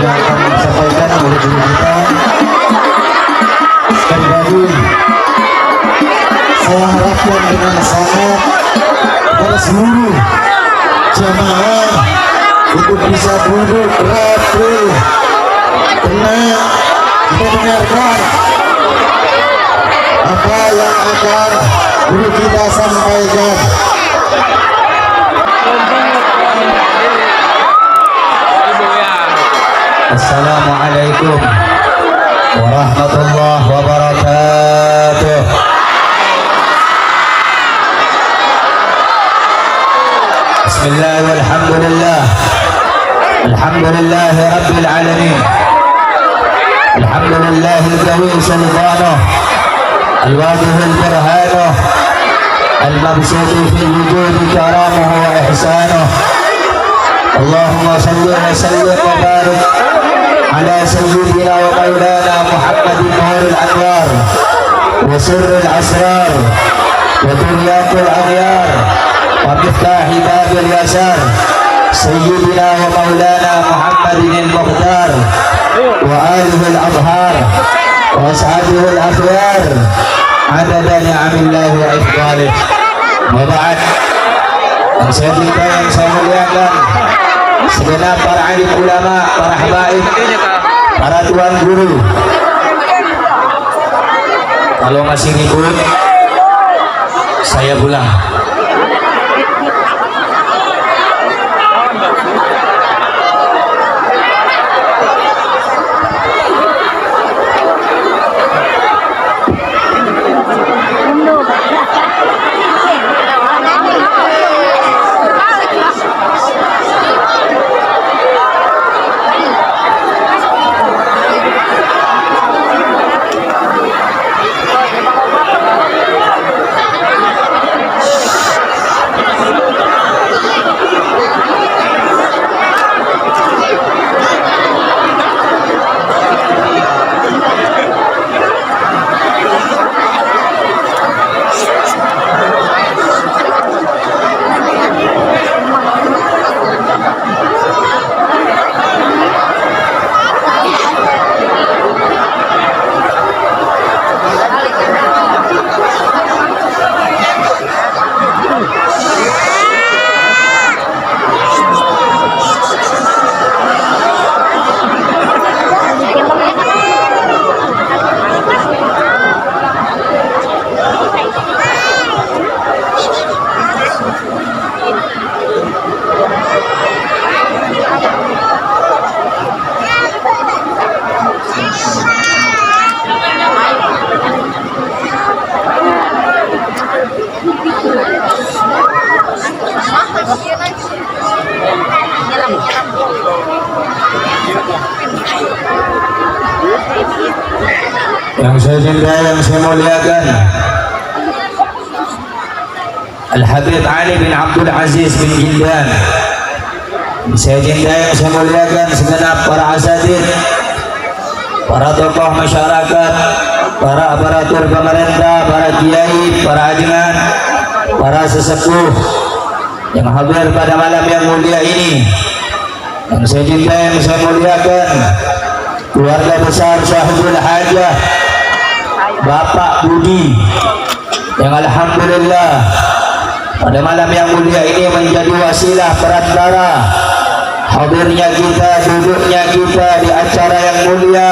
yang akan disampaikan oleh guru kita. Sekali lagi saya harapkan dengan sangat pada seluruh jamaah untuk bisa duduk rapi, tenang, kita dengarkan apa yang akan guru kita sampaikan. Assalamualaikum warahmatullahi wabarakatuh. Bismillah walhamdulillah. Alhamdulillah rabbil alamin. Alhamdulillah al-qawi sultanuh. Al-wajih al-burhanuh. Al-mabsutu fil wujud karamuhu wa ihsanuh. Allahumma salli wa sallim wa barik على سيدنا ومولانا محمد نور الأنوار وسر الأسرار وترياق الأغيار ومفتاح باب اليسار سيدنا ومولانا محمد المختار وآله الأطهار وأصحابه الأخيار عدد نعم الله وإفضاله. وبعد saya muliakan segenap para alim ulama, para habaib, para tuan guru. Kalau masih ribut, saya pulang. Yang saya cintai, yang saya muliakan, Al-Habib Ali bin Abdul Aziz bin Jildan. Saya cintai, yang saya muliakan segenap para asatidz, para tokoh masyarakat, para aparatur pemerintah, para kiai, para ajengan, para sesepuh yang hadir pada malam yang mulia ini. Yang saya cintai, yang saya muliakan, keluarga besar Sahibul Hajah Bapak Budi, yang alhamdulillah pada malam yang mulia ini menjadi wasilah perantara hadirnya kita, duduknya kita di acara yang mulia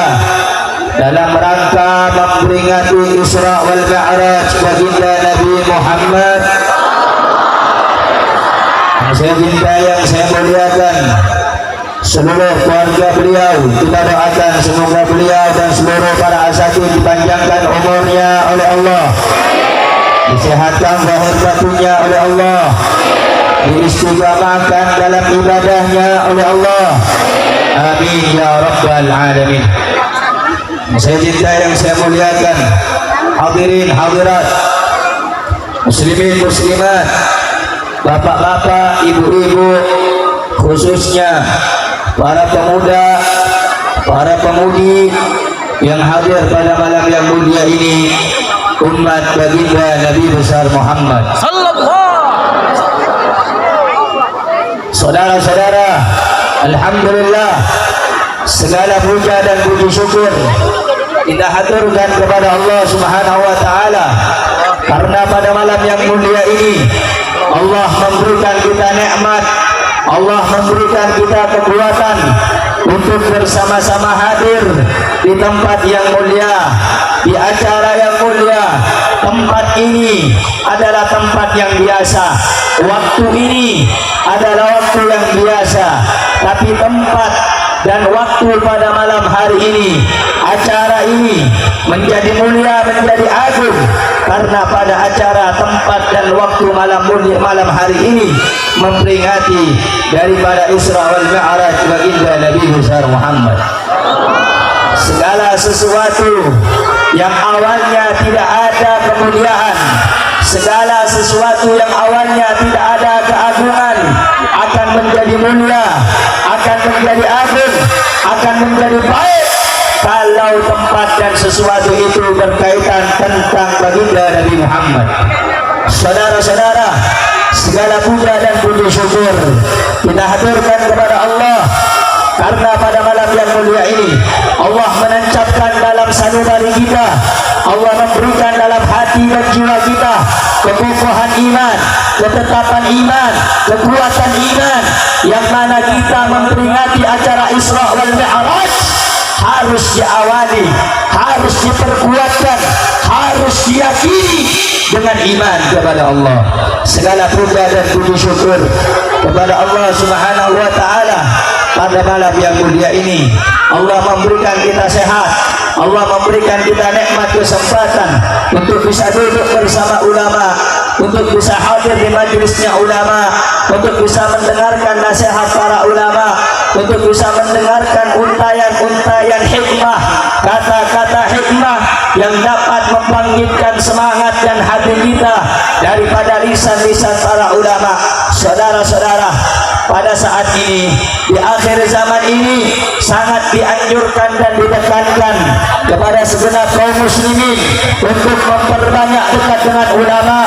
dalam rangka memperingati Isra wal Mi'raj baginda Nabi Muhammad. Yang saya cintai, yang saya muliakan, seluruh keluarga beliau, kita doakan semoga beliau dan seluruh para asatidz dipanjangkan umurnya oleh Allah, disehatkan zahir batinnya oleh Allah, diistiqamahkan dalam ibadahnya oleh Allah. Amin ya rabbal alamin. Saya cintai, yang saya muliakan, hadirin hadirat, muslimin muslimat, bapak-bapak, ibu-ibu, khususnya para pemuda, para pemudi yang hadir pada malam yang mulia ini, umat baginda Nabi besar Muhammad. Saudara-saudara, alhamdulillah, segala puja dan puji syukur kita haturkan kepada Allah Subhanahu wa taala, karena pada malam yang mulia ini Allah memberikan kita nikmat, Allah memberikan kita kekuatan untuk bersama-sama hadir di tempat yang mulia, di acara yang mulia. Tempat ini adalah tempat yang biasa, waktu ini adalah waktu yang biasa, tapi tempat dan waktu pada malam hari ini, acara ini menjadi mulia, menjadi agung, karena pada acara, tempat dan waktu malam mulia, malam hari ini memperingati daripada Isra wal Mi'raj baginda Nabi besar Muhammad. Segala sesuatu yang awalnya tidak ada kemuliaan, segala sesuatu yang awalnya tidak ada keagungan akan menjadi mulia, akan menjadi agung, akan menjadi baik kalau tempat dan sesuatu itu berkaitan tentang baginda Nabi Muhammad. Saudara-saudara, segala puja dan puji syukur kita haturkan kepada Allah, karena pada malam yang mulia ini Allah menancapkan dalam sanubari kita, Allah memberikan dalam hati dan jiwa kita kekokohan iman, ketetapan iman, kekuatan iman, yang mana kita memperingati acara Isra wal Mi'raj harus diawali, harus diperkuatkan, harus diyakini dengan iman kepada Allah. Segala puja dan puji syukur kepada Allah Subhanahu wa taala pada malam yang mulia ini. Allah memberikan kita sehat, Allah memberikan kita nikmat kesempatan untuk bisa duduk bersama ulama, untuk bisa hadir di majelisnya ulama, untuk bisa mendengarkan nasihat para ulama, untuk bisa mendengarkan untayan-untayan hikmah, kata-kata hikmah yang dapat membangkitkan semangat dan hati kita daripada lisan-lisan para ulama. Saudara-saudara, pada saat ini, di akhir zaman ini, sangat dianjurkan dan ditekankan kepada segenap kaum muslimin untuk memperbanyak dekat dengan ulama,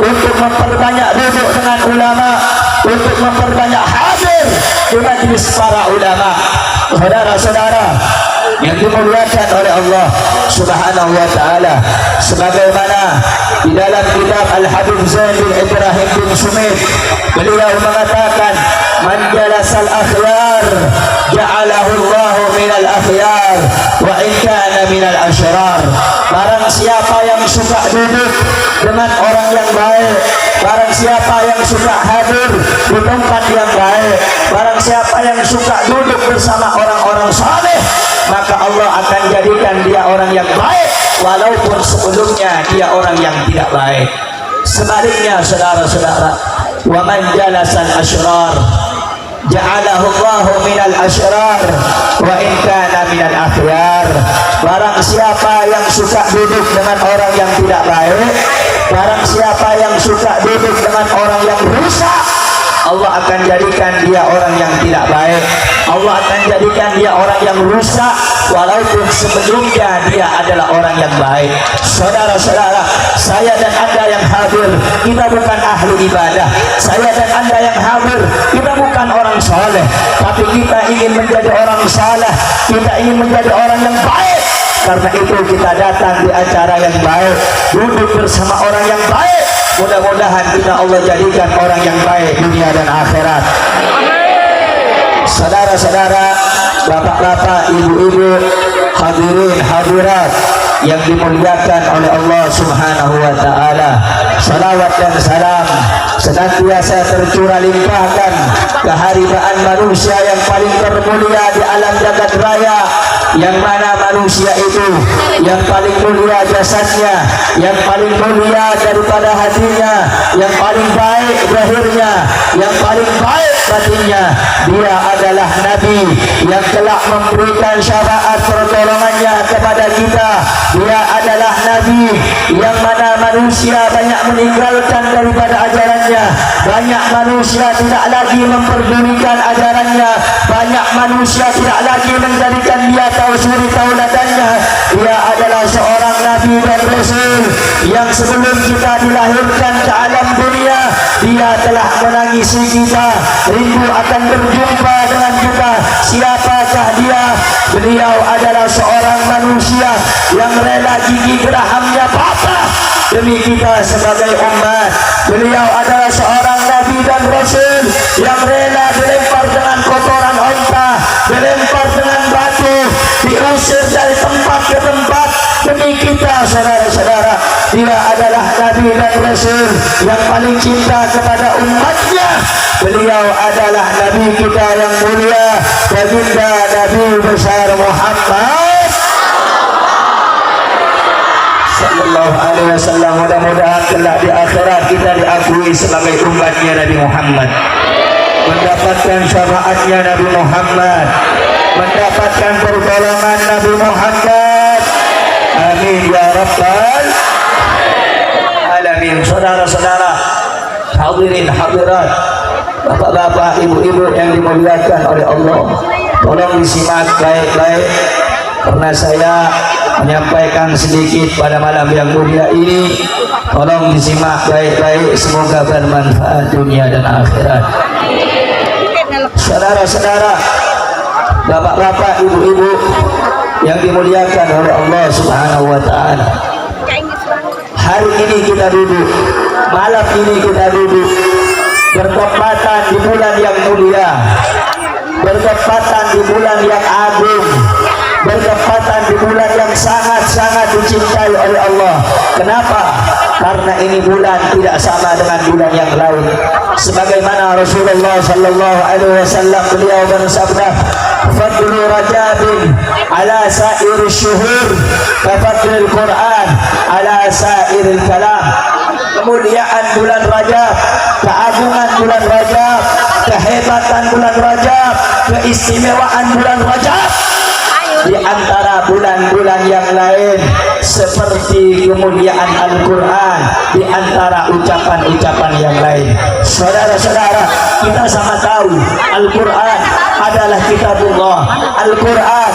untuk memperbanyak duduk dengan ulama, untuk memperbanyak hadir di majelis para ulama. Saudara-saudara yang dimuliakan oleh Allah Subhanahu wa taala, sebagaimana di dalam kitab Al-Habib Zain bin Ibrahim bin Sumit, beliau mengatakan, man jalasal akhyar ja'alahu Allah minal akhyar wa in kana minal asyrar. Barang siapa yang suka duduk dengan orang yang baik, barang siapa yang suka hadir di tempat yang baik, barang siapa yang suka duduk bersama orang-orang saleh, maka Allah akan jadikan dia orang yang baik walaupun sebelumnya dia orang yang tidak baik. Sebaliknya saudara-saudara, wa man jalasal asyrar ja'alahu Allahu minal asyrar wa in kana minal akhyar. Barang siapa yang suka duduk dengan orang yang tidak baik, barang siapa yang suka duduk dengan orang yang rusak, Allah akan jadikan dia orang yang tidak baik. Allah akan jadikan dia orang yang rusak, walaupun sebelumnya dia adalah orang yang baik. Saudara-saudara, saya dan anda yang hadir, kita bukan ahli ibadah. Saya dan anda yang hadir, kita bukan orang soleh, tapi kita ingin menjadi orang saleh. Kita ingin menjadi orang yang baik. Karena itu kita datang di acara yang baik, duduk bersama orang yang baik. Mudah-mudahan kita Allah jadikan orang yang baik dunia dan akhirat. Saudara-saudara, bapak-bapak, ibu-ibu, hadirin hadirat yang dimuliakan oleh Allah Subhanahu wa taala. Salawat dan salam senantiasa tercurah limpahkan keharibaan manusia yang paling termulia di alam jagat raya, yang mana manusia itu yang paling mulia jasadnya, yang paling mulia daripada hatinya, yang paling baik zahirnya, yang paling baik batinnya. Dia adalah Nabi yang telah memberikan syafaat pertolongannya kepada kita. Dia adalah Nabi yang mana manusia banyak meninggalkan daripada ajarannya, banyak manusia tidak lagi memperdulikan ajarannya, banyak manusia tidak lagi menjadikan dia tahu suri tauladannya. Dia adalah seorang Nabi dan Rasul yang sebelum kita dilahirkan ke alam dunia, dia telah menangisi kita, rindu akan berjumpa dengan kita. Siapakah dia? Beliau adalah seorang manusia yang rela gigi gerahamnya patah demi kita sebagai umat. Beliau adalah seorang Nabi dan Rasul yang rela dilempar dengan kotoran onta, dilempar dengan batu, diusir dari tempat ke tempat demi kita, saudara-saudara. Dia adalah Nabi dan Rasul yang paling cinta kepada umatnya. Beliau adalah Nabi kita yang mulia, baginda Nabi besar Muhammad sallallahu alaihi wasallam. Mudah-mudahan kelak di akhirat kita diakui sebagai umatnya Nabi Muhammad, mendapatkan syafaatnya Nabi Muhammad, mendapatkan pertolongan Nabi Muhammad. Amin ya rabbal alamin. Saudara-saudara, hadirin hadirat, bapak-bapak, ibu-ibu yang dimuliakan oleh Allah, tolong disimak baik-baik karena saya menyampaikan sedikit pada malam yang mulia ini. Tolong disimak baik-baik, semoga bermanfaat dunia dan akhirat. Saudara-saudara, bapak-bapak, ibu-ibu yang dimuliakan oleh Allah Subhanahu wa taala, hari ini kita duduk, malam ini kita duduk bertepatan di bulan yang mulia, bertepatan di bulan yang agung, bertepatan di bulan yang sangat-sangat dicintai oleh Allah. Kenapa? Karena ini bulan tidak sama dengan bulan yang lain. Sebagaimana Rasulullah sallallahu alaihi wasallam beliau bersabda, "Fadlu Rajabin ala sa'ir syuhur, kafadlil Quran ala sa'iril kalam." Kemuliaan bulan Rajab, keagungan bulan Rajab, kehebatan bulan Rajab, keistimewaan bulan Rajab di antara bulan-bulan yang lain, seperti kemuliaan Al-Quran di antara ucapan-ucapan yang lain. Saudara-saudara, kita sama tahu Al-Quran adalah kitabullah. Al-Quran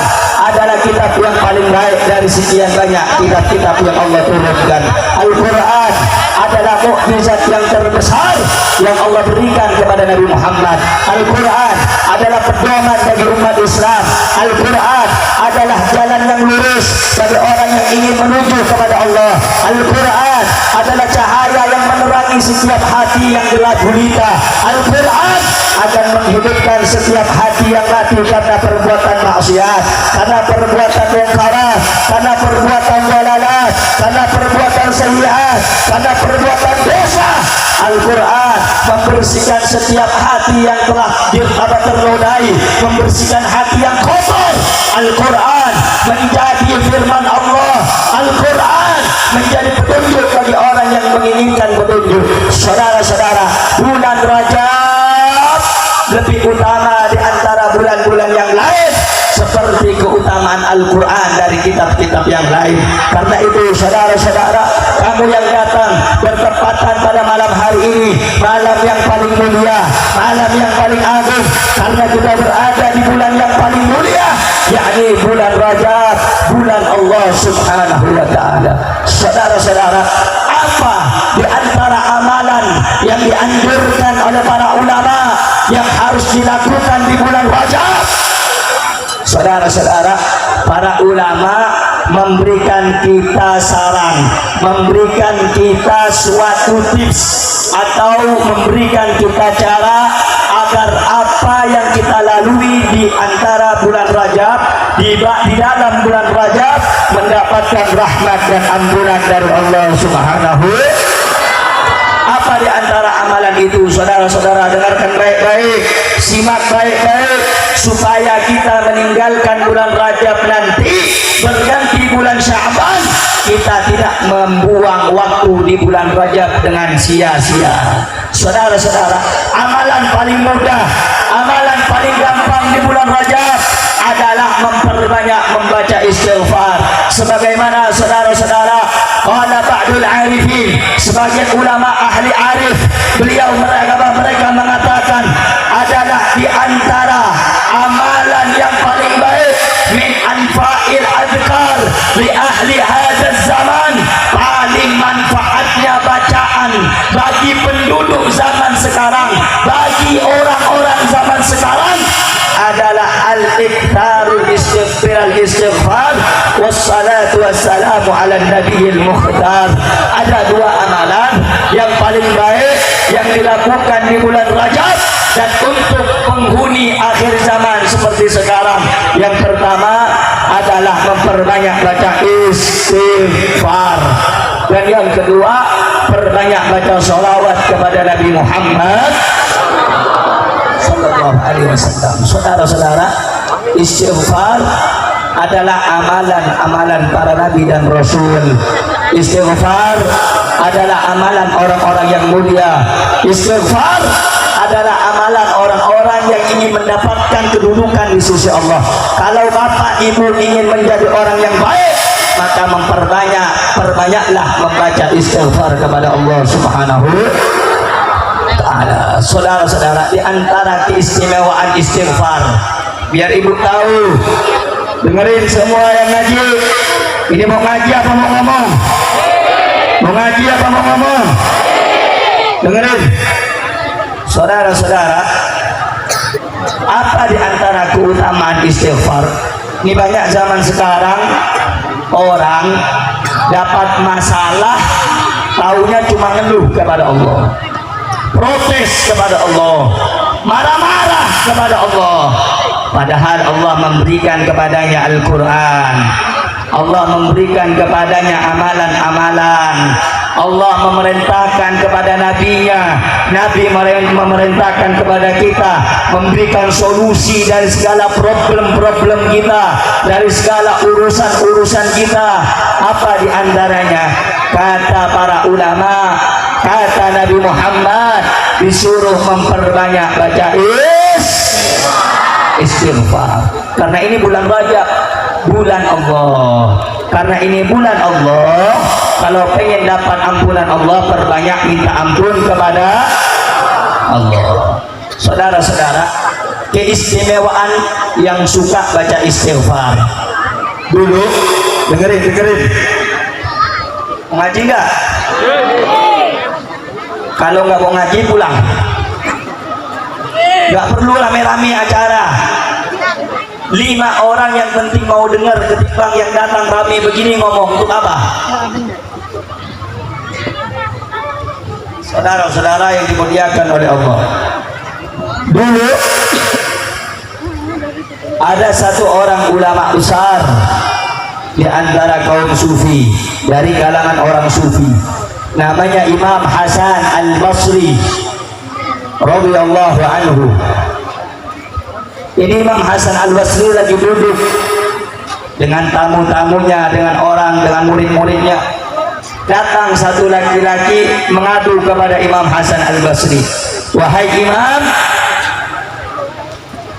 adalah kitab yang paling baik dari sekian banyak kitab-kitab yang Allah turunkan. Al-Quran adalah mukjizat yang terbesar yang Allah berikan kepada Nabi Muhammad. Al-Quran adalah pedoman bagi umat Islam. Al-Quran adalah jalan yang lurus bagi orang yang ingin menuju kepada Allah. Al-Quran adalah cahaya yang menerangi setiap hati yang gelap gulita. Al-Quran akan menghidupkan setiap hati yang mati karena perbuatan maksiat, karena perbuatan mungkarat, karena perbuatan dalalah, karena perbuatan sayyi'at, karena perbuatan dosa. Al-Quran membersihkan setiap hati yang telah ternodai, membersihkan hati yang kotor. Al-Quran menjadi firman Allah. Al-Quran menjadi petunjuk bagi orang yang menginginkan petunjuk. Saudara-saudara, bulan Rajab lebih utama di antara bulan-bulan yang lain, seperti keutamaan Al-Quran dari kitab-kitab yang lain. Karena itu saudara-saudara, kamu yang datang bertepatan pada malam hari ini, malam yang paling mulia, malam yang paling agung, karena kita berada di bulan yang paling mulia, yakni bulan Rajab, bulan Allah Subhanahu wa ta'ala. Saudara-saudara, apa di antara amalan yang dianjurkan oleh para ulama yang harus dilakukan di bulan Rajab? Saudara-saudara, para ulama memberikan kita saran, memberikan kita suatu tips, atau memberikan kita cara agar apa yang kita lalui di antara bulan Rajab, di dalam bulan Rajab, mendapatkan rahmat dan ampunan dari Allah Subhanahu. Apa di antara amalan itu? Saudara-saudara, dengarkan baik-baik, simak baik-baik, supaya kita meninggalkan bulan Rajab nanti berganti bulan Sya'ban, kita tidak membuang waktu di bulan Rajab dengan sia-sia. Saudara-saudara, amalan paling mudah, amalan paling gampang di bulan Rajab adalah memperbanyak membaca istighfar. Sebagaimana saudara-saudara, qala ba'dul arifin, sebagian ulama ahli arif, mereka mengatakan adalah di antara amalan yang paling baik min anfa'il adhkar li ahli hadzal zaman, paling manfaatnya bacaan bagi penduduk zaman sekarang, bagi orang-orang zaman sekarang adalah al-iktharul istighfar wassalatu wassalamu ala nabiyil mukhtar. Ada dua amalan yang paling baik yang dilakukan di bulan Rajab dan untuk penghuni akhir zaman seperti sekarang. Yang pertama adalah memperbanyak baca istighfar, dan yang kedua perbanyak baca sholawat kepada Nabi Muhammad sallallahu alaihi wasallam. Saudara-saudara, istighfar adalah amalan-amalan para nabi dan rasul. Istighfar adalah amalan orang-orang yang mulia. Istighfar adalah amalan orang-orang yang ingin mendapatkan kedudukan di sisi Allah. Kalau bapak ibu ingin menjadi orang yang baik, maka perbanyaklah membaca istighfar kepada Allah Subhanahu wa ta'ala. Saudara-saudara, di antara keistimewaan istighfar, biar ibu tahu, dengerin semua yang ngaji. Ini mau ngaji apa mau ngomong? Mau ngaji apa mau ngomong? Dengerin, saudara-saudara, apa di antara keutamaan istighfar? Ini banyak zaman sekarang orang dapat masalah, taunya cuma ngeluh kepada Allah, protes kepada Allah, marah-marah kepada Allah. Padahal Allah memberikan kepadanya Al-Quran, Allah memberikan kepadanya amalan-amalan, Allah memerintahkan kepada nabinya, Nabi memerintahkan kepada kita, memberikan solusi dari segala problem-problem kita, dari segala urusan-urusan kita. Apa di antaranya? Kata para ulama, kata Nabi Muhammad, disuruh memperbanyak baca istighfar. Karena ini bulan Rajab, bulan Allah. Karena ini bulan Allah, kalau pengen dapat ampunan Allah, perbanyak minta ampun kepada Allah. Saudara-saudara, keistimewaan yang suka baca istighfar. Dulu, dengerin. Ngaji nggak? Kalau nggak mau ngaji, pulang. Nggak perlu rame-rame acara. 5 orang yang penting mau dengar, ketimbang yang datang rame begini ngomong. Untuk apa? Saudara-saudara yang dimuliakan oleh Allah, dulu ada satu orang ulama besar di antara kaum sufi, dari kalangan orang sufi, namanya Imam Hasan Al-Basri radhiyallahu anhu. Ini Imam Hasan Al-Basri lagi duduk dengan tamu-tamunya, dengan orang, dengan murid-muridnya. Datang satu laki-laki mengadu kepada Imam Hasan Al-Basri, "Wahai Imam,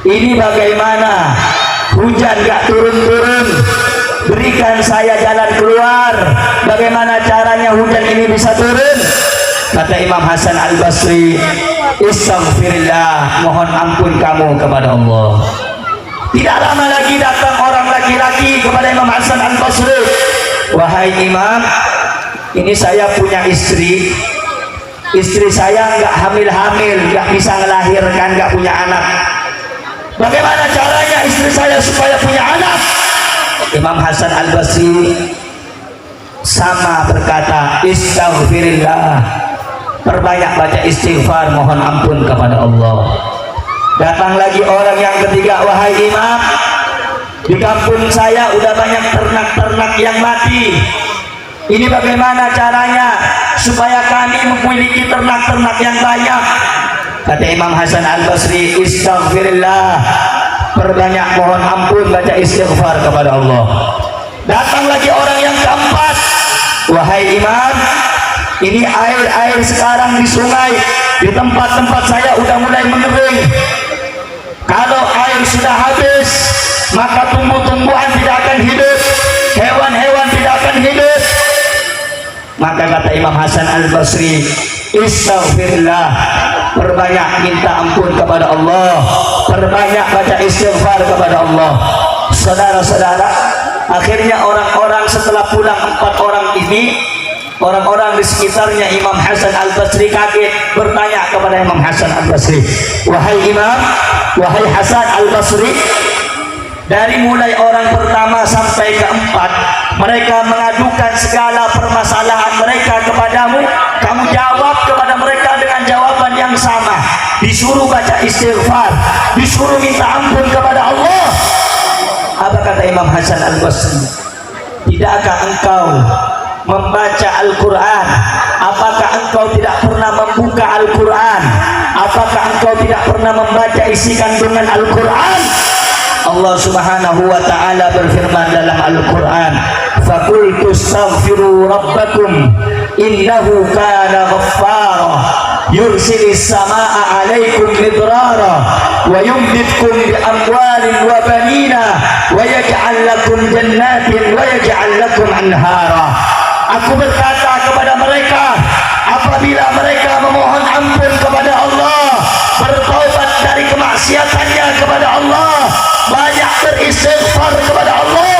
Ini bagaimana? Hujan gak turun-turun, berikan saya jalan keluar. Bagaimana caranya hujan ini bisa turun? Kata Imam Hasan Al-Basri, istaghfirillah, mohon ampun kamu kepada Allah. Tidak lama lagi datang orang laki-laki kepada Imam Hasan Al-Basri, wahai Imam, ini saya punya istri saya nggak hamil-hamil, nggak bisa melahirkan, nggak punya anak. Bagaimana caranya istri saya supaya punya anak? Imam Hasan Al-Basri sama berkata, istaghfirillah, perbanyak baca istighfar, mohon ampun kepada Allah. Datang lagi orang yang ketiga, wahai Imam, di kampung saya udah banyak ternak-ternak yang mati. Ini bagaimana caranya supaya kami memiliki ternak-ternak yang banyak? Kata Imam Hasan Al-Basri, istaghfirillah, perbanyak mohon ampun, baca istighfar kepada Allah. Datang lagi orang yang keempat, wahai Imam, ini air sekarang di sungai, di tempat-tempat saya udah mulai mengering. Kalau air sudah habis, maka tumbuh-tumbuhan tidak akan hidup, hewan-hewan tidak akan hidup. Maka kata Imam Hasan Al-Basri, istaghfirullah, perbanyak minta ampun kepada Allah, perbanyak baca istighfar kepada Allah. Saudara-saudara, akhirnya orang-orang setelah pulang 4 orang ini, orang-orang di sekitarnya Imam Hasan Al-Basri kaget, bertanya kepada Imam Hasan Al-Basri, wahai Imam, wahai Hasan Al-Basri, dari mulai orang pertama sampai keempat, mereka mengadukan segala permasalahan mereka kepadamu, kamu jawab kepada mereka dengan jawaban yang sama, disuruh baca istighfar, disuruh minta ampun kepada Allah. Apa kata Imam Hasan Al-Basri? Tidakkah engkau membaca Al-Quran? Apakah engkau tidak pernah membuka Al-Quran? Apakah engkau tidak pernah membaca isi kandungan Al-Quran? Allah Subhanahu wa ta'ala berfirman dalam Al-Quran, faqultu astaghfiru rabbakum innahu kana ghaffara yursilis samaa alaikum midrara wa yumditkum bi amwalin wa banina wa yaj'al lakum jannatin wa yaj'al lakum anhara. Aku berkata kepada mereka, apabila mereka memohon ampun kepada Allah, bertaubat dari kemaksiatannya kepada Allah, banyak beristighfar kepada Allah,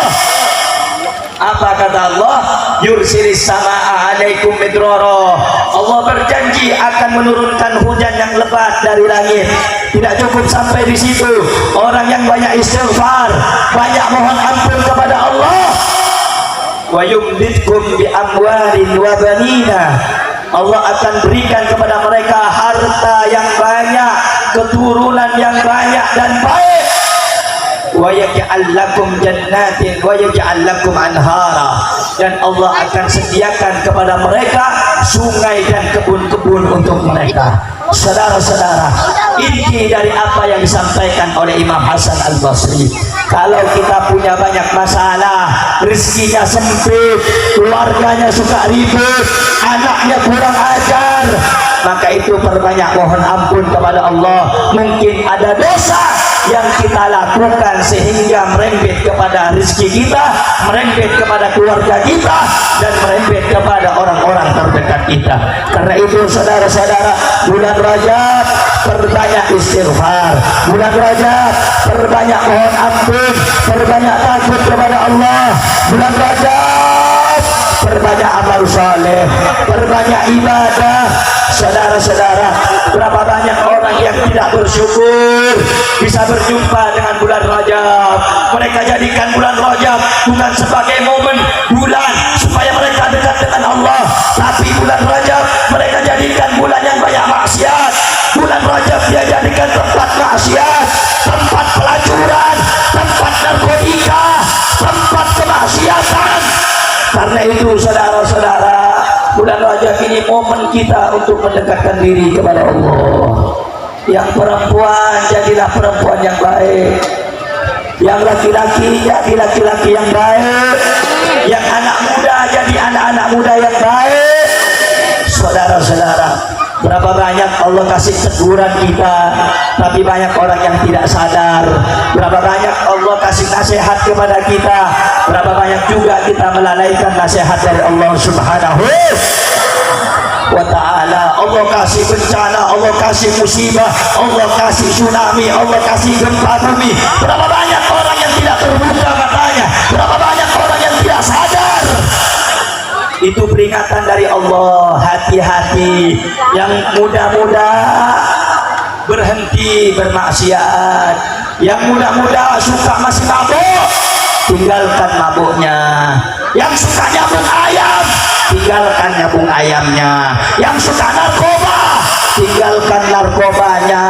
apa kata Allah? Yursilis samaa alaikum midrara. Allah berjanji akan menurunkan hujan yang lebat dari langit. Tidak cukup sampai di situ, orang yang banyak istighfar, banyak mohon ampun kepada Allah, wa yumditkum bi amwalin wa banina, Allah akan berikan kepada mereka harta yang banyak, keturunan yang banyak dan baik. Wa yaj'al lakum jannatin wa yaj'al lakum anhara, dan Allah akan sediakan kepada mereka sungai dan kebun-kebun untuk mereka. Saudara-saudara, inti dari apa yang disampaikan oleh Imam Hasan Al-Basri, kalau kita punya banyak masalah, rezekinya sempit, keluarganya suka ribut, anaknya kurang ajar, maka itu perbanyak mohon ampun kepada Allah. Mungkin ada dosa yang kita lakukan sehingga merembet kepada rezeki kita, merembet kepada keluarga kita, dan merembet kepada orang-orang terdekat kita. Karena itu saudara-saudara, bulan Rajab perbanyak istighfar, bulan Rajab perbanyak mohon ampun, perbanyak takut kepada Allah, bulan Rajab perbanyak amal saleh, perbanyak ibadah. Saudara-saudara, berapa banyak orang yang tidak bersyukur bisa berjumpa dengan bulan Rajab. Mereka jadikan bulan Rajab bukan sebagai momen bulan supaya mereka dekat dengan Allah, tapi bulan Rajab mereka jadikan bulan yang banyak maksiat. Bulan Rajab dia jadikan tempat maksiat, tempat pelacuran, tempat narkotika, tempat kemaksiatan. Karena itu saudara-saudara, bulan Rajab ini momen kita untuk mendekatkan diri kepada Allah. Yang perempuan, jadilah perempuan yang baik. Yang laki-laki, jadi laki-laki yang baik. Yang anak muda, jadi anak-anak muda yang baik. Saudara-saudara, Berapa banyak Allah kasih teguran kita, tapi banyak orang yang tidak sadar. Berapa banyak Allah kasih nasihat kepada kita, berapa banyak juga kita melalaikan nasihat dari Allah Subhanahu wa ta'ala. Allah kasih bencana, Allah kasih musibah, Allah kasih tsunami, Allah kasih gempa bumi. Berapa banyak orang yang tidak terbuka matanya, berapa banyak orang yang tidak sadar. Itu peringatan dari Allah. Hati-hati yang muda-muda berhenti bermaksiat, yang muda-muda suka masih mabuk, tinggalkan mabuknya. Yang suka nyambung ayam, tinggalkan nyambung ayamnya. Yang suka narkoba, tinggalkan narkobanya.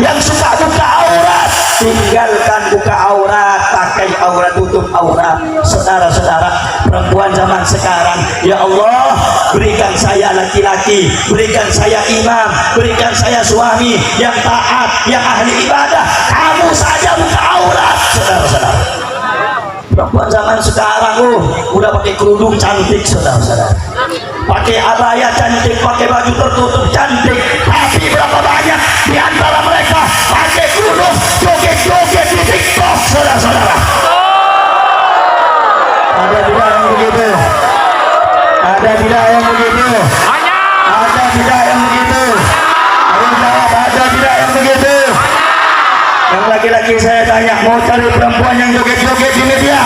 Yang suka buka aurat, tinggalkan buka aurat, pakai aurat, tutup aurat. Saudara-saudara, perempuan zaman sekarang, ya Allah, berikan saya laki-laki, berikan saya imam, berikan saya suami yang taat, yang ahli ibadah. Kamu saja buka aurat, saudara-saudara. Perempuan zaman sekarang udah pakai kerudung cantik, saudara-saudara, pakai abaya cantik, pakai baju tertutup cantik, tapi berapa banyak di antara mereka pakai kerudung joget-joget di TikTok, saudara-saudara. Ada tidak yang begitu? Ada tidak yang begitu? Ada tidak yang begitu? Ayo jawab, ada tidak yang begitu? Yang laki-laki saya tanya, mau cari perempuan yang joget-joget di media?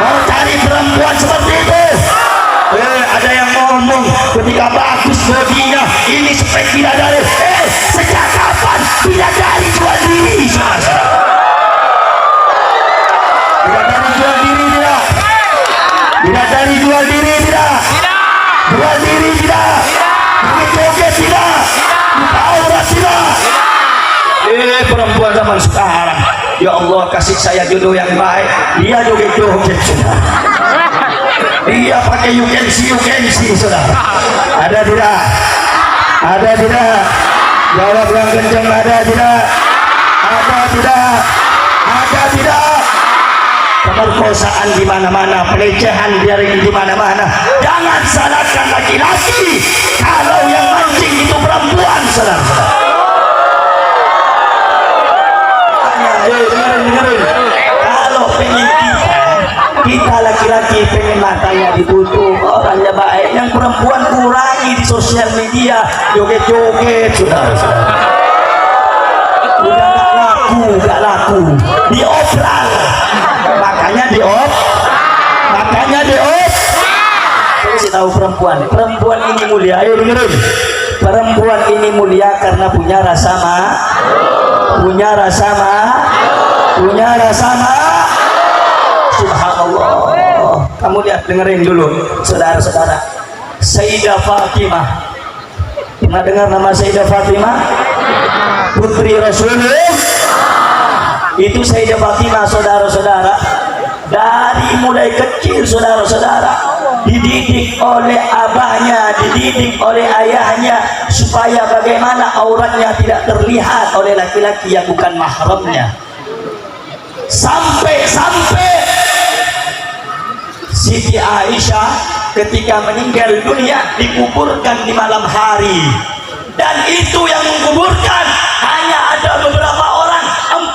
Mau cari perempuan seperti itu? Ada yang ngomong ketika bagus bodinya, ini spek bidadari. Sejak kapan bidadari jual diri? Bidadari jual diri tidak? Bidadari jual diri tidak? Jual diri tidak? Joget tidak? Buka aurat tidak? Perempuan zaman sekarang, ya Allah kasih saya jodoh yang baik, dia joget-joget sudah, dia pakai yukensi saudara. Ada tidak? Ada tidak? Jawab yang kencang, ada tidak? Ada tidak? Ada tidak? Pemerkosaan di mana-mana, pelecehan di mana-mana. Jangan salahkan laki-laki kalau yang mancing itu perempuan, saudara-saudara. Dengerin. Kalau pengen kita laki-laki pengen matanya ditutup, orangnya baik, yang perempuan kurangi di sosial media, joget-joget, saudara-saudara. Udah gak laku, diopral, makanya diop. Saya sih tahu perempuan ini mulia. Ayo dengerin, perempuan ini mulia karena punya rasa Subhanallah. Kamu lihat, dengerin dulu, saudara-saudara. Sayyidah Fatimah, pernah dengar nama Sayyidah Fatimah? Putri Rasulullah. Itu Sayyidah Fatimah, saudara-saudara, dari mulai kecil, saudara-saudara, dididik oleh abahnya, dididik oleh ayahnya, supaya bagaimana auratnya tidak terlihat oleh laki-laki yang bukan mahramnya. Sampai Siti Aisyah ketika meninggal dunia dikuburkan di malam hari, dan itu yang menguburkan hanya ada beberapa orang,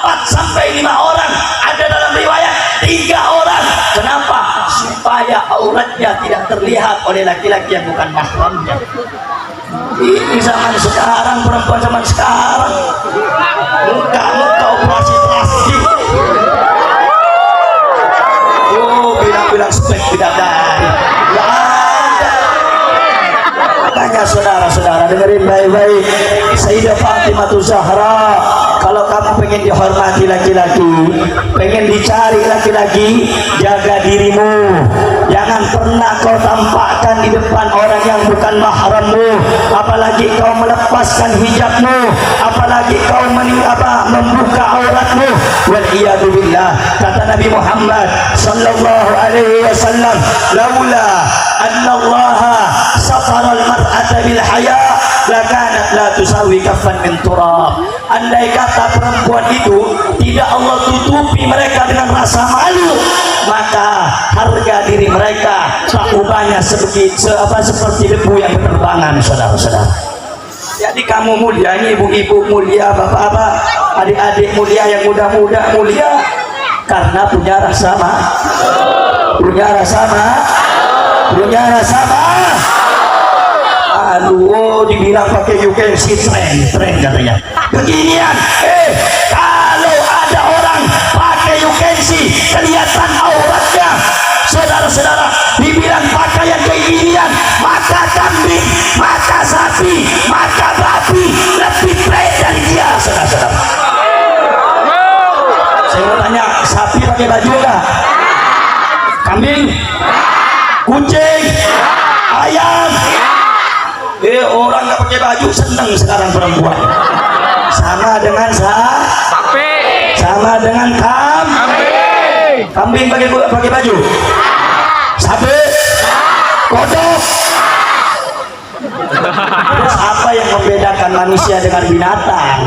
4-5 orang, ada dalam riwayat 3 orang. Kenapa? Supaya auratnya tidak terlihat oleh laki-laki yang bukan mahramnya. Ini zaman sekarang, perempuan zaman sekarang, muka operasi plastik. Bilang spek bidadari, nggak ada. Makanya saudara-saudara dengerin baik-baik. Sayyidah Fatimah Zahra, kalau kamu pengen dihormati laki-laki, pengen dicari laki-laki, jaga dirimu. Jangan pernah kau tampakkan di depan orang yang bukan mahrammu, apalagi kau melepaskan hijabmu, apalagi kau membuka auratmu. Wal iyadu billah. Kata Nabi Muhammad sallallahu alaihi wasallam, laula anna Allah satara al-mar'ata bil haya lakanat la tusawi kaffan min turab. Andai kata perempuan itu tidak Allah tutupi mereka dengan rasa malu, maka harga diri mereka tak ubahnya seperti debu yang berterbangan, saudara-saudara. Jadi kamu mulia, ini ibu-ibu mulia, bapak-bapak, adik-adik mulia, yang muda-muda mulia, karena punya rasa punya rasa aduh, dibilang pakai you can see tren katanya beginian. Kalau ada orang pakai you can see kelihatan auratnya, saudara-saudara, dibilang pakaian kayak ginian, maka kambing, maka sapi, maka babi lebih keren dari dia, saudara-saudara. Saya mau tanya, sapi pakai baju enggak? Kambing, kucing, ayam. Orang nggak pakai baju seneng sekarang perempuan. Sama dengan sapi, sama dengan kambing pakai baju, sapi, kodok. Terus apa yang membedakan manusia dengan binatang?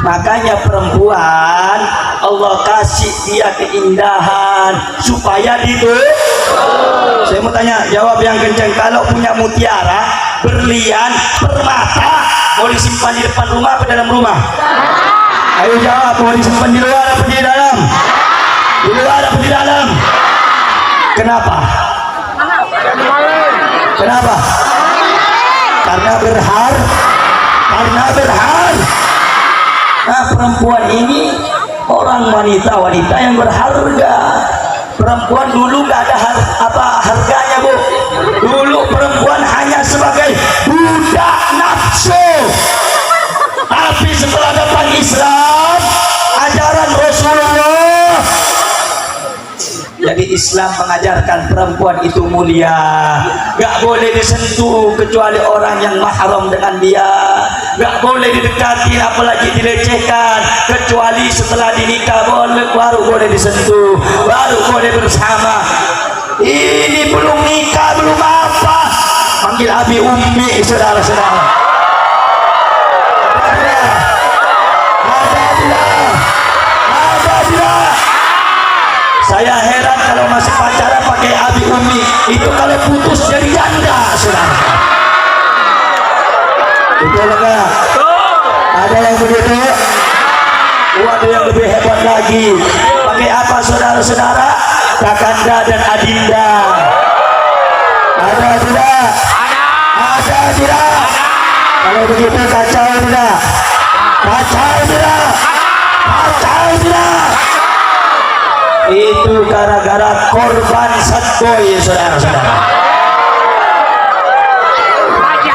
Makanya perempuan Allah kasih dia keindahan supaya saya mau tanya, jawab yang kenceng. Kalau punya mutiara, berlian, permata, mau disimpan di depan rumah apa dalam rumah? Ayo jawab, mau disimpan di luar apa di dalam? Di luar apa di dalam? Kenapa? Kenapa? Karena berharga. Nah, perempuan ini orang wanita yang berharga. Perempuan dulu nggak ada harganya, Bu. Dulu perempuan hanya sebagai budak nafsu. Tapi setelah datang Islam, ajaran Rasulullah, jadi Islam mengajarkan perempuan itu mulia, nggak boleh disentuh kecuali orang yang mahram dengan dia, nggak boleh didekati apalagi dilecehkan kecuali setelah dinikah, baru boleh disentuh, baru boleh bersama. Ini belum nikah, belum apa, panggil abi ummi, saudara-saudara. Saya heran kalau masih pacaran pakai abi umi, itu kalau putus jadi janda, saudara. Betul enggak? Ada yang begitu? Ada yang lebih hebat lagi. Pakai apa, saudara-saudara? Kakanda dan adinda. Ada tidak? Ada tidak? Kalau begitu kacau tidak? Kacau tidak? Kacau tidak? Itu gara-gara korban setboy, saudara-saudara.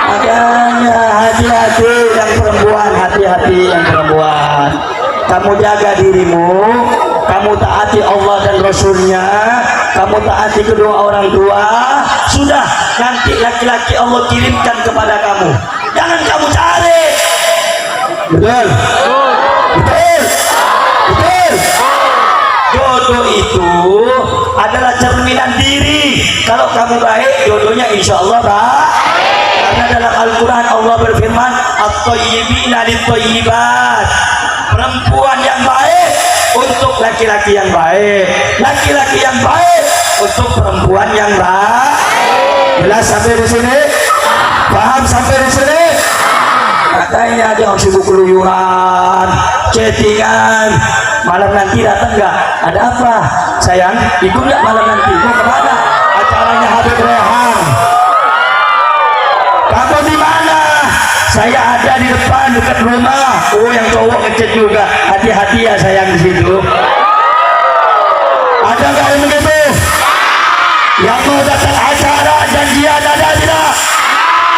Makanya hati-hati yang perempuan, hati-hati yang perempuan. Kamu jaga dirimu, kamu taati Allah dan Rasulnya, kamu taati kedua orang tua. Sudah, nanti laki-laki Allah kirimkan kepada kamu. Jangan kamu cari. Betul? Betul? Betul? Jodoh itu adalah cerminan diri. Kalau kamu baik, jodohnya insya Allah baik. Karena dalam Al-Quran Allah berfirman, at-thayyibina lit-thayyibat. Perempuan yang baik untuk laki-laki yang baik, laki-laki yang baik untuk perempuan yang baik. Jelas sampai di sini? Paham sampai di sini? Katanya dia sibuk keluyuran, chattingan. Malam nanti datang nggak? Ada apa? Sayang, ikut nggak malam nanti? Mau kemana? Acaranya Habib Rehan. Kamu di mana? Saya ada di depan dekat rumah. Oh, yang cowok ngechat juga. Hati-hati ya sayang di situ. Ada nggak yang begitu? Yang mau datang acara janjian ada tidak?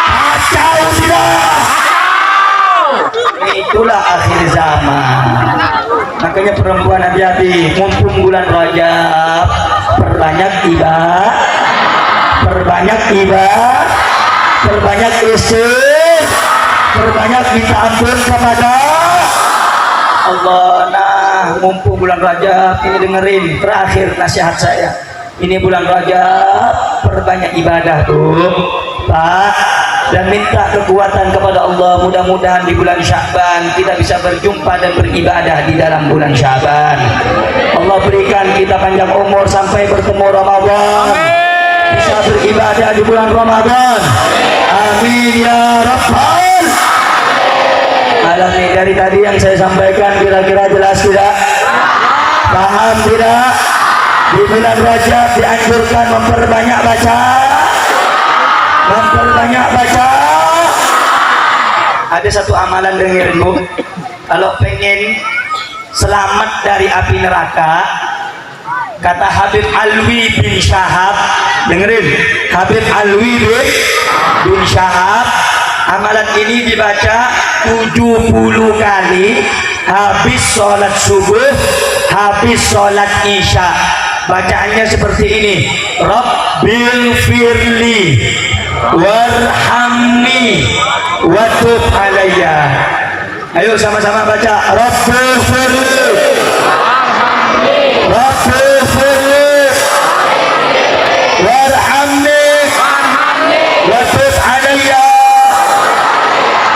Kacau tidak? Itulah akhir zaman. Makanya perempuan hati-hati, mumpung bulan Rajab, perbanyak ibadah, perbanyak istighfar, perbanyak minta ampun kepada Allah. Nah, mumpung bulan Rajab ini, dengerin terakhir nasihat saya. Ini bulan Rajab, perbanyak ibadah tuh, Pak. Dan minta kekuatan kepada Allah. Mudah-mudahan di bulan Sya'ban kita bisa berjumpa dan beribadah di dalam bulan Sya'ban. Allah berikan kita panjang umur sampai bertemu Ramadan, bisa beribadah di bulan Ramadan. Amin ya Rabbal alamin. Dari tadi yang saya sampaikan kira-kira jelas tidak? Paham tidak? Di bulan Rajab dianjurkan memperbanyak baca. Memperbanyak baca. Ada satu amalan, dengerin Bu. Kalau pengen selamat dari api neraka, kata Habib Alwi bin Syahab, dengerin, Habib Alwi bin Syahab, amalan ini dibaca 70 kali habis sholat subuh, habis sholat isya. Bacaannya seperti ini: Rabbil firli warhamni wa tub alayya. Ayo sama-sama baca: Rabbil firli Rabbil firli warhamni wa tub alayya.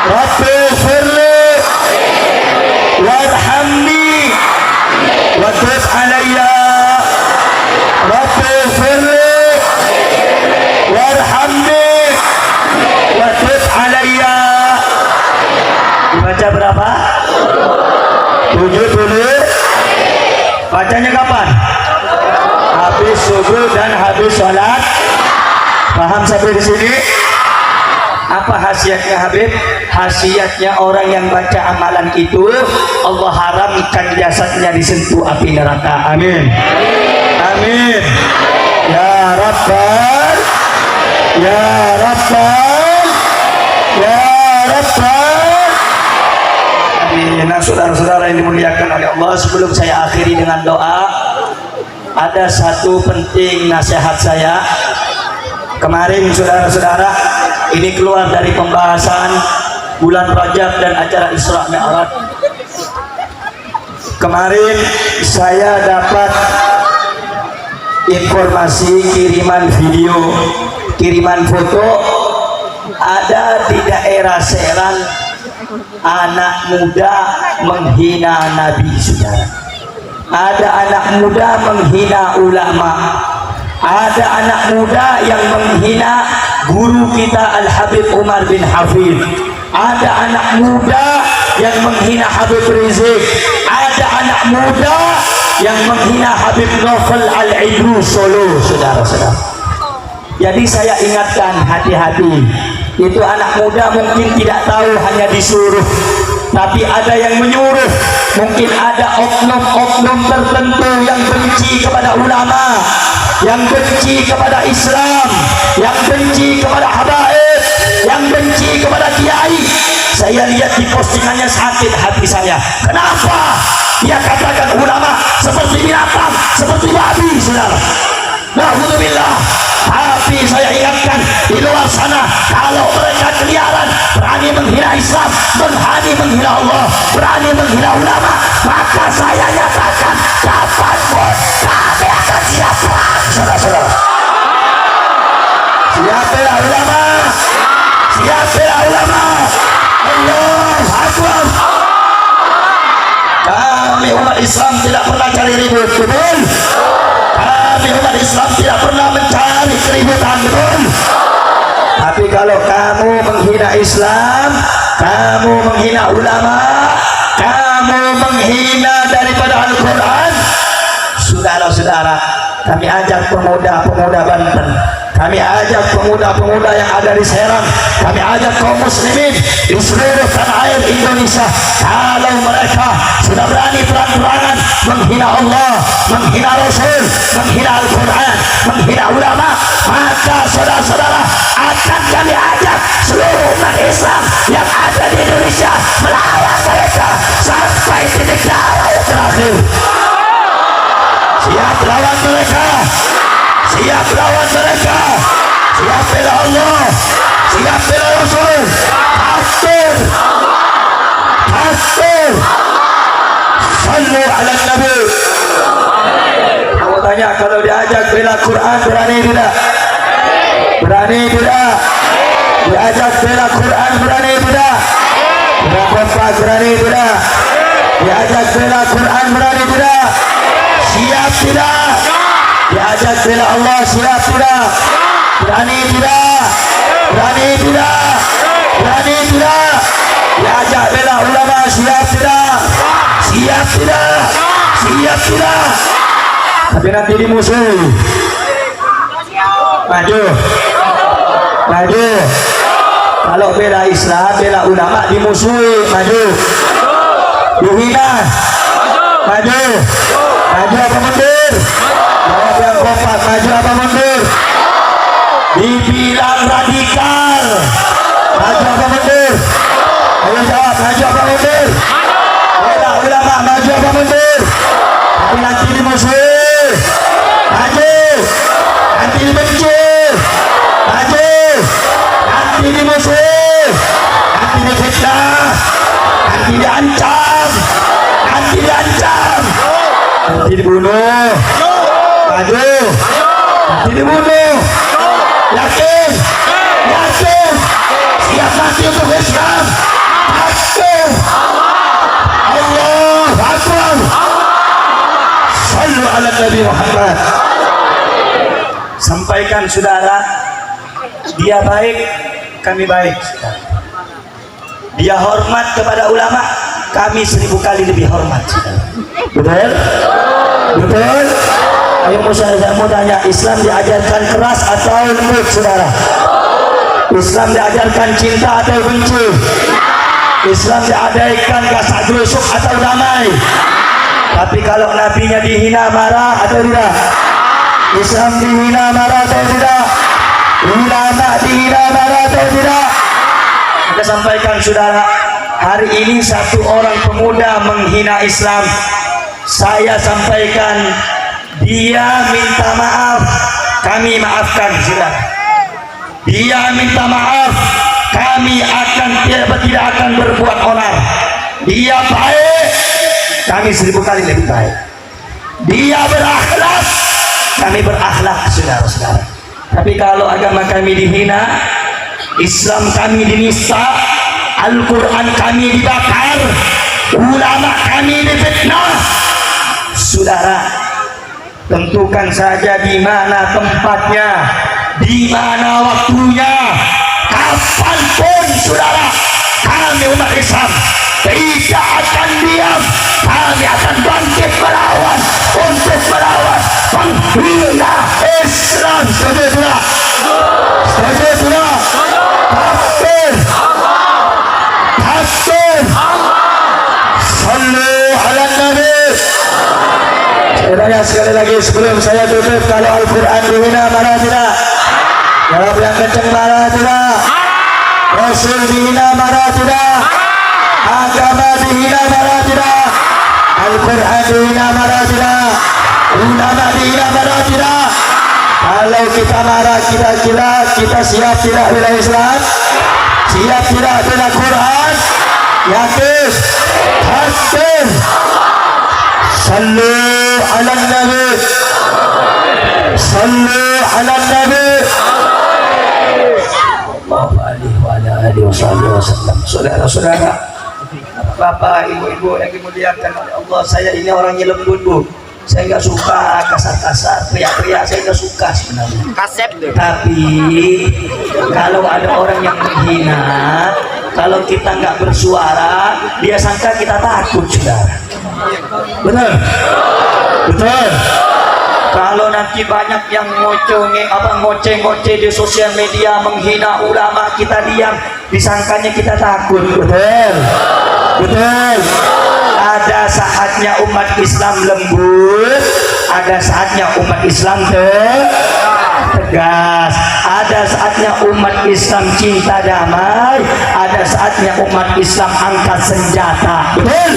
Rabbil firli warhamni wa tub alayya. Rabbil firli warhamni wa tub alayya. Dibaca berapa? 70. Bacanya kapan? Habis subuh dan habis sholat. Paham sampai di sini? Apa khasiatnya Habib? Khasiatnya orang yang baca amalan itu Allah haramkan jasadnya disentuh api neraka. Amin. Amin. Ya Rabbal, ya Rabbal, ya Rabbal. Nah, saudara-saudara yang dimuliakan oleh Allah, sebelum saya akhiri dengan doa, ada satu penting nasihat saya. Kemarin saudara-saudara, ini keluar dari pembahasan bulan Rajab dan acara Isra Mi'raj. Kemarin saya dapat informasi kiriman video, kiriman foto, ada di daerah Serang anak muda menghina Nabi, saudara. Ada anak muda menghina ulama. Ada anak muda yang menghina guru kita Al-Habib Umar bin Hafid. Ada anak muda yang menghina Habib Rizik. Ada anak muda yang menghina Habib Novel Al-Idrus Solo, saudara-saudara. Jadi saya ingatkan, hati-hati. Itu anak muda mungkin tidak tahu, hanya disuruh, tapi ada yang menyuruh. Mungkin ada oknum-oknum tertentu yang benci kepada ulama, yang benci kepada Islam, yang benci kepada habaib, yang benci kepada kiai. Saya lihat di postingannya, sakit hati saya. Kenapa dia katakan ulama seperti binatang, seperti babi, saudara? Na'udzubillah. Tapi saya ingatkan, di luar sana kalau mereka keliaran berani menghina Islam, berani menghina Allah, berani menghina ulama, maka saya nyatakan kapanpun kami akan siap perang, saudara-saudara. Siap bela ulama, siap bela ulama. Allahu Akbar. Kami umat Islam tidak pernah cari ribut, betul? Kami umat Islam tidak pernah mencari keributan, betul? Tapi kalau kamu menghina Islam, kamu menghina ulama, kamu menghina daripada Al-Quran, saudara-saudara, kami ajak pemuda-pemuda Banten, kami ajak pemuda-pemuda yang ada di Serang, kami ajak kaum muslimin di seluruh tanah air Indonesia, kalau mereka sudah berani terang-terangan menghina Allah, menghina Rasul, menghina Al-Quran, menghina ulama, maka saudara-saudara akan kami ajak seluruh umat Islam yang ada di Indonesia melawan mereka sampai titik darah yang terakhir. Siap lawan mereka, siap lawan mereka, siap bela Allah, siap bela Rasul. Takbir, takbir. Sallu ala Nabi. Kamu tanya, kalau diajak bela Quran berani tidak? Berani tidak? Diajak bela Quran berani tidak? Bela kompak berani tidak? Diajak bela Quran berani tidak? Siap tidak? Diajak bela Allah siap tidak? Berani tidak? Berani tidak? Berani tidak? Diajak bela ulama, siap tidak? Siap tidak? Siap tidak? Tapi nanti dimusuhi. Maju. Maju. Kalau bela Islam, bela ulama dimusuhi. Maju. Dihina. Maju. Maju apa mundur? Jawab yang kompak. Maju apa mundur? Dibilang radikal. Maju apa mundur? Ayo jawab. Maju apa mundur? Bela ulama. Maju apa mundur? Tapi nanti dimusuhi. Maju. Nanti dibenci. Maju. Nanti dimusuhi. Nanti difitnah. Nanti diancam. Nanti diancam. Nanti dibunuh. Maju. Nanti dibunuh. Yakin. Yakin. Siap mati untuk Islam. Takbir. Allah Akbar. Sallu ala Nabi Muhammad. Sampaikan saudara, dia baik, kami baik. Dia hormat kepada ulama, kami 1000 kali lebih hormat. Betul? Betul? Ayo saya mau tanya, Islam diajarkan keras atau lembut saudara? Islam diajarkan cinta atau benci? Islam diajarkan gasak gerusuk atau damai? Tapi kalau nabinya dihina, marah atau tidak? Islam dihina, marah atau tidak? Ulama dihina, marah atau tidak? Kita sampaikan saudara, hari ini satu orang pemuda menghina Islam. Saya sampaikan, dia minta maaf, kami maafkan saudara. Dia minta maaf, kami tidak akan berbuat onar. Dia baik, kami 1000 kali lebih baik. Dia berakhlak, kami berakhlak saudara-saudara. Tapi kalau agama kami dihina, Islam kami dinista, Al-Quran kami dibakar, ulama kami difitnah, saudara, tentukan saja di mana tempatnya, di mana waktunya, kapanpun saudara, kami umat Islam tidak akan diam. Kami akan bangkit melawan, untuk melawan penghina Islam. Setuju tidak? Setuju tidak? Takbir. Takbir. Sallu ala Nabi. Saya tanya sekali lagi sebelum saya tutup, kalau Al-Quran dihina, marah tidak? Jawab yang kencang, marah tidak? Rasul dihina, marah tidak? Agama dihina, marah tidak? Al-Quran dihina, marah tidak? Ulama dihina, marah tidak? Kalau kita marah, kira-kira kita siap tidak bela Islam? Siap tidak bela Quran? Yakin? Takbir. Sallu ala Nabi. Sallu ala Nabi. Sallallahu alaihi wasallam. Saudara-saudara, Bapak, ibu-ibu yang dimuliakan oleh Allah, saya ini orangnya lembut, Bu. Saya nggak suka kasar-kasar, teriak-teriak, saya nggak suka sebenarnya. Kasep deh. Tapi kalau ada orang yang menghina, kalau kita nggak bersuara, dia sangka kita takut, saudara. Benar? Betul. Kalau nanti banyak yang ngoceh-ngoceh di sosial media menghina ulama, kita diam, disangkanya kita takut. Betul. Betul. Ada saatnya umat Islam lembut, ada saatnya umat Islam tegas, ada saatnya umat Islam cinta damai, ada saatnya umat Islam angkat senjata. Betul?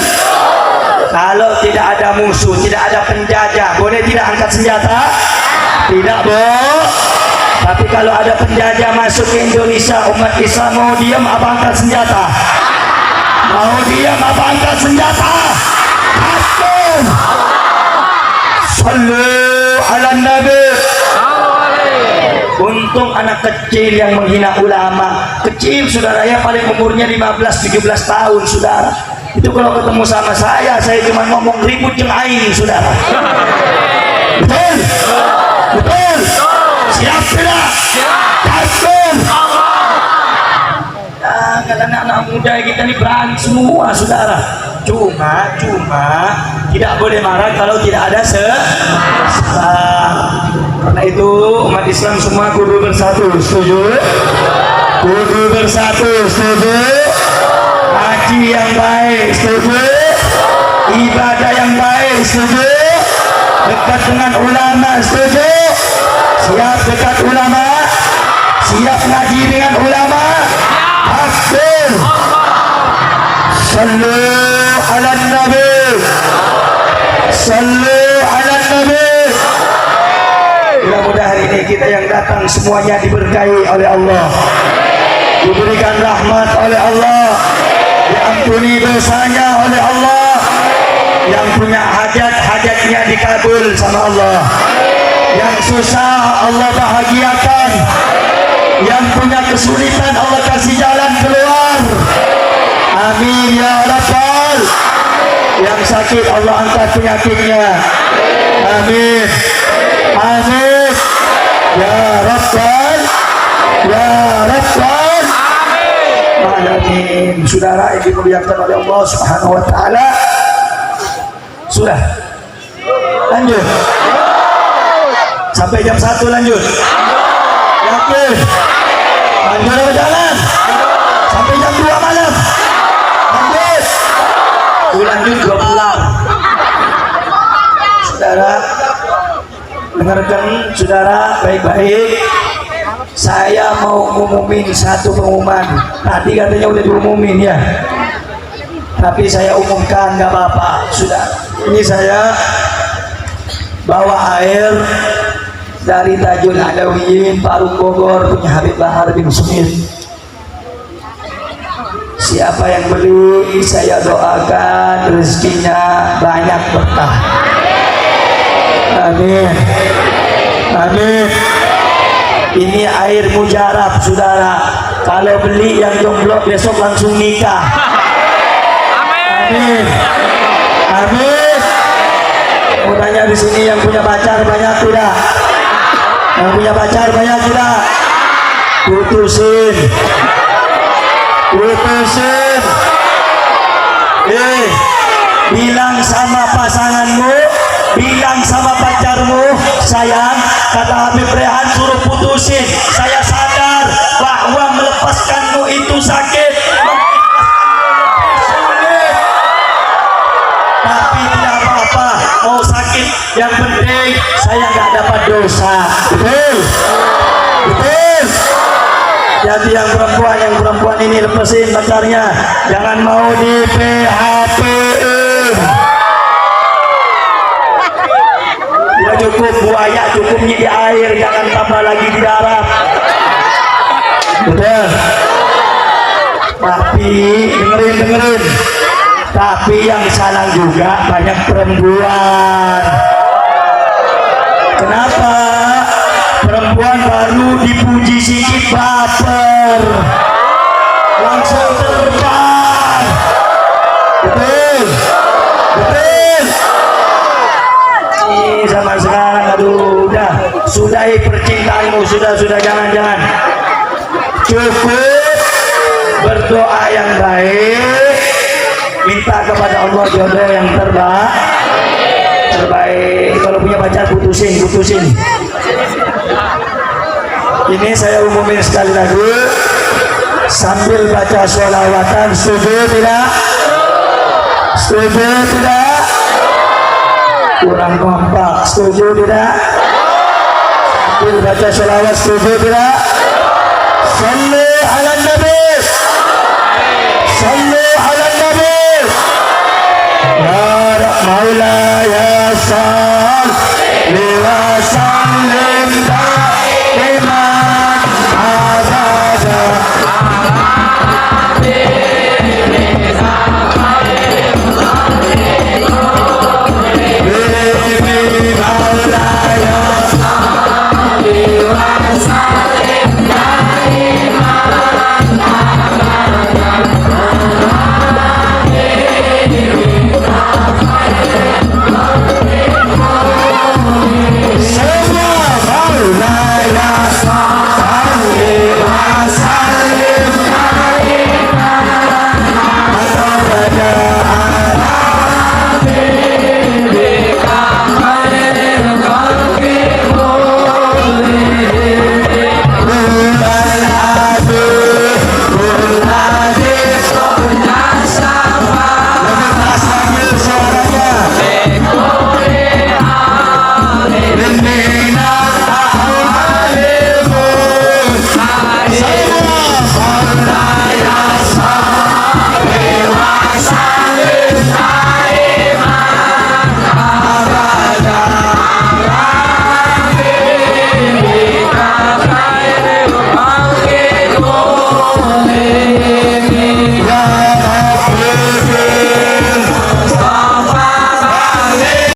Kalau tidak ada musuh, tidak ada penjajah, boleh tidak angkat senjata? Tidak, Bu. Tapi kalau ada penjajah masuk ke Indonesia, umat Islam mau diam apa angkat senjata? Mau diam apa angkat senjata? Takbir. Sallu ala Nabi. Untung anak kecil yang menghina ulama, kecil saudara, ya paling umurnya 15-17 tahun saudara. Itu kalau ketemu sama saya cuma ngomong ribut yang aing saudara. Betul? Betul? Siap tidak? Takbir. sangat anak-anak muda kita ini berani semua saudara. Cuma tidak boleh marah kalau tidak ada sebab. Karena itu umat Islam semua kudu bersatu, setuju? Kudu bersatu, setuju? Haji yang baik, setuju? Ibadah yang baik, setuju? Dekat dengan ulama, setuju? Siap dekat ulama? Siap ngaji dengan ulama? Takbir! Sallu ala nabi, sallu ala nabi. Mudah-mudahan hari ini kita yang datang semuanya diberkahi oleh Allah, diberikan rahmat oleh Allah, diampuni dosanya oleh Allah, yang punya hajat-hajatnya dikabul sama Allah, yang susah Allah bahagiakan, yang punya kesulitan Allah kasih jalan keluar. Amin ya Rabbal. Yang sakit Allah angkat penyakitnya. Amin. Amin. Ya Rabbal. Ya Rabbal. Amin. Saudara yang dimuliakan oleh Allah Subhanahu wa taala. Sudah. Lanjut. Sampai jam 1 lanjut. Yakin? Lanjut apa jalan? Sampai jam 2 malam. Lanjut. Lanjut 2 pulang. Saudara, dengarkan saudara baik-baik. Saya mau ngumumin satu pengumuman. Tadi katanya udah diumumin ya. Tapi saya umumkan nggak apa-apa. Sudah. Ini saya bawa air dari Tajul Alawiyin Parung Bogor punya Habib Bahar bin Sumit. Siapa yang beli saya doakan rezekinya banyak berkah. Amin. Amin. Ini air mujarab saudara. Kalau beli yang jomblo besok langsung nikah. Amin. Amin. Mau tanya di sini yang punya pacar banyak tidak? Yang punya pacar banyak tidak? Putusin. Putusin. Bilang sama pasanganmu, bilang sama pacarmu, sayang, kata Habib Rehan suruh putusin. Saya sadar bahwa melepaskanmu itu sakit, tapi tidak apa-apa. Mau sakit, yang penting saya nggak dapat dosa. Betul? Betul? Jadi yang perempuan ini lepasin pacarnya, jangan mau di PHP. Udah cukup buaya, cukupnya di air, jangan tambah lagi di darat. Udah. Tapi dengerin. Tapi yang salah juga banyak perempuan. Kenapa? Perempuan baru dipuji sedikit baper, langsung terbang. Betul? Betul? Ini zaman sekarang, aduh, udah, sudahi percintaanmu, sudah, jangan. Cukup berdoa yang baik, minta kepada Allah jodoh yang terbaik. Kalau punya pacar putusin. Ini saya umumin sekali lagi sambil baca sholawatan. Setuju tidak? Setuju tidak? Kurang kompak. Setuju tidak? Sambil baca sholawat. Setuju tidak? Sallu ala nabi, sallu ala nabi. Ya Maula ya Sa